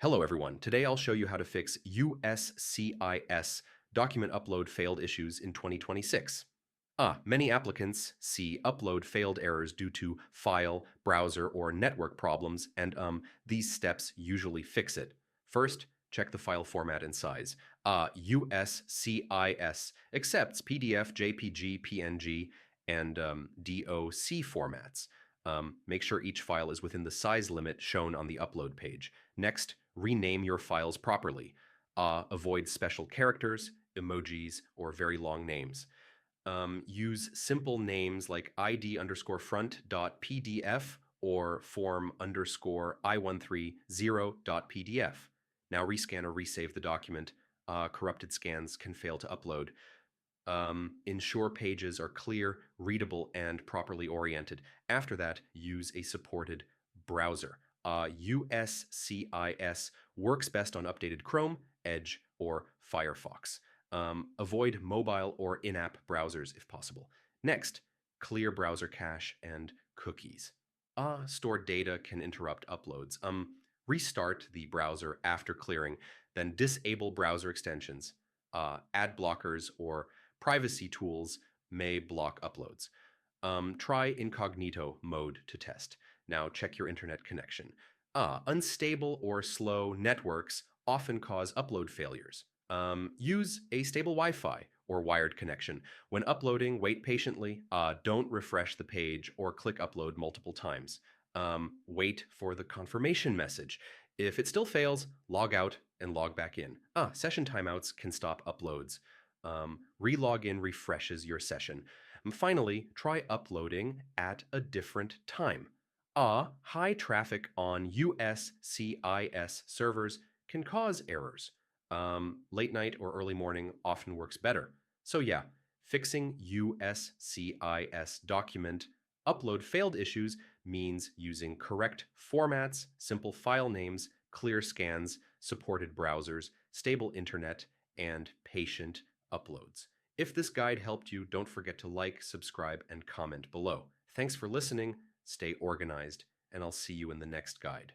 Hello everyone. Today I'll show you how to fix USCIS document upload failed issues in 2026. Many applicants see upload failed errors due to file, browser, or network problems, and these steps usually fix it. First, check the file format and size. USCIS accepts PDF, JPG, PNG, and DOC formats. Make sure each file is within the size limit shown on the upload page. Next, rename your files properly. Avoid special characters, emojis, or very long names. Use simple names like id_front.pdf or form_I130.pdf. Now rescan or resave the document. Corrupted scans can fail to upload. Ensure pages are clear, readable, and properly oriented. After that, use a supported browser. USCIS works best on updated Chrome, Edge, or Firefox. Avoid mobile or in-app browsers if possible. Next, clear browser cache and cookies. Stored data can interrupt uploads. Restart the browser after clearing, then disable browser extensions. Ad blockers or privacy tools may block uploads. Try incognito mode to test. Now check your internet connection. Unstable or slow networks often cause upload failures. Use a stable Wi-Fi or wired connection. When uploading, wait patiently. Don't refresh the page or click upload multiple times. Wait for the confirmation message. If it still fails, log out and log back in. Session timeouts can stop uploads. Re-login refreshes your session. And finally, try uploading at a different time. High traffic on USCIS servers can cause errors. Late night or early morning often works better. So yeah, fixing USCIS document upload failed issues means using correct formats, simple file names, clear scans, supported browsers, stable internet, and patient uploads. If this guide helped you, don't forget to like, subscribe, and comment below. Thanks for listening, stay organized, and I'll see you in the next guide.